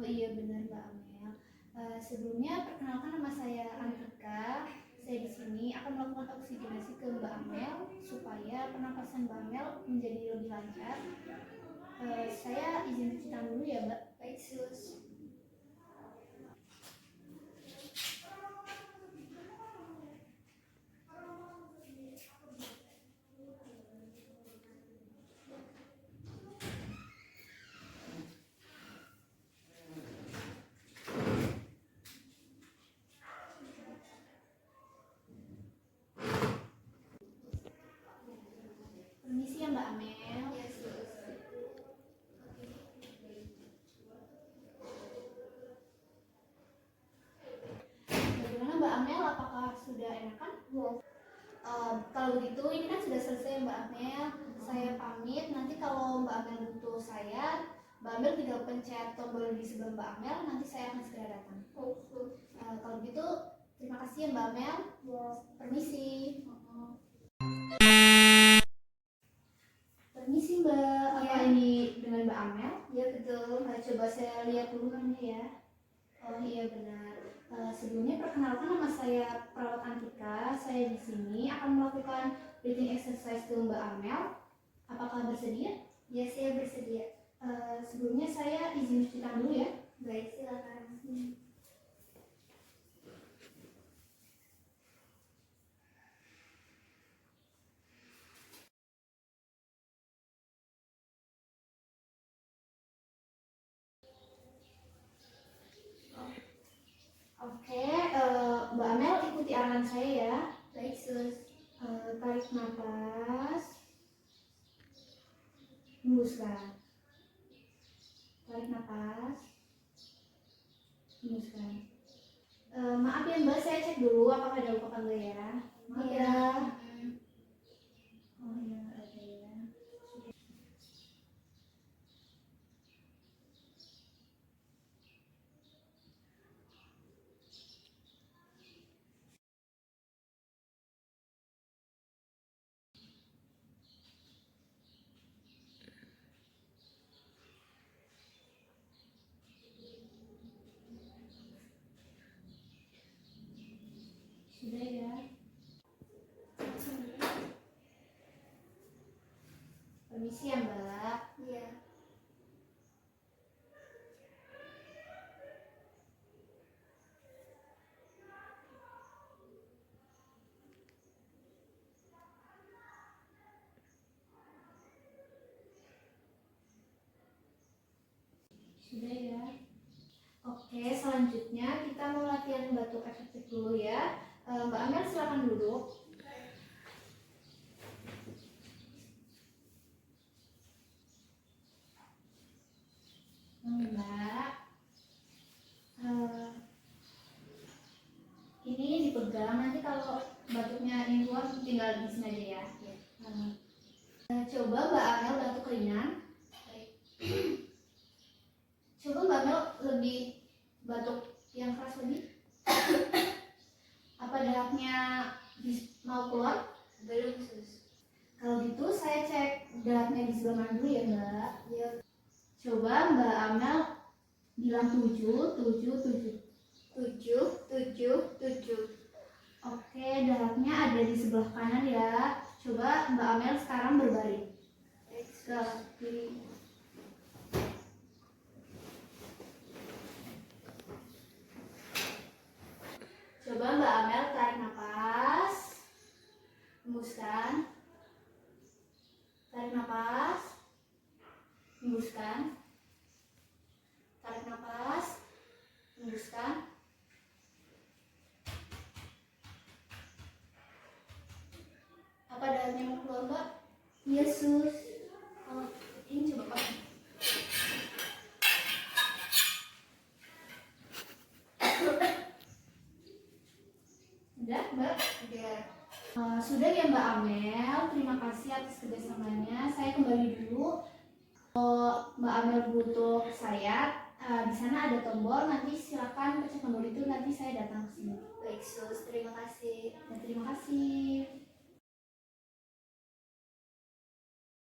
Oh iya benar Mbak Amel. Sebelumnya perkenalkan nama saya Antika. Saya di sini akan melakukan oksigenasi ke Mbak Amel supaya pernapasan Mbak Amel menjadi lebih lancar. Saya izin cuci tangan dulu ya Mbak. Baik, sus. Permisi ya Mbak Amel. Ya, sus. Bagaimana Mbak Amel? Apakah sudah enakan? Kalau begitu ini kan sudah selesai Mbak Amel. Saya pamit. Nanti kalau Mbak Amel butuh saya, Mbak Amel tinggal pencet tombol di sebelah Mbak Amel. Nanti saya akan segera datang. Kalau begitu terima kasih ya Mbak Amel. Permisi. Permisi Mbak. Apa Ya. ini dengan Mbak Amel? Ya, betul. Coba saya lihat dulu namanya ya. Oh iya benar. Sebelumnya perkenalkan nama saya perawat Antika. Saya di sini akan melakukan breathing exercise ke Mbak Amel. Apakah bersedia? Ya, saya bersedia. Sebelumnya saya izin cuci tangan dulu ya. Baik, silakan. Oke, Mbak Amel ikuti arahan saya ya. Baik, sus. Tarik nafas, hembuskan. Tarik nafas, hembuskan. Maaf ya Mbak, saya cek dulu apakah ada luka apa enggak ya. Maaf Iya. ya. Oh iya ada ya. Sudah ya. Permisi ya Mbak. Iya. Sudah ya. Oke, selanjutnya kita mau latihan batuk efektif dulu ya. Mbak Amel silakan duduk. Mbak, ini dipegang, nanti kalau batuknya ini keluar tinggal di sini aja ya. Coba Mbak Amel batuk ringan. Coba Mbak Amel lebih batuk yang keras lagi. Apa dahaknya mau keluar? Belum, sus. Kalau gitu saya cek dahaknya di sebelah mana dulu ya Mbak. Ya. Coba Mbak Amel bilang 7, 7, 7. 7, 7, 7. Oke, dahaknya ada di sebelah kanan ya. Coba Mbak Amel sekarang berbaring Baik, ke sus. kiri. Coba Mbak Amel tarik nafas, hembuskan. Tarik nafas, hembuskan. Tarik nafas, hembuskan. Apa dahaknya mau keluar Mbak? Iya, sus. Ini coba pakai. Udah Mbak? Udah. Sudah ya Mbak Amel, terima kasih atas kerjasamanya. Saya kembali dulu. Kalau Mbak Amel butuh saya, di sana ada tombol. Nanti silakan pencet tombol itu. Nanti saya datang ke sini. Baik, sus.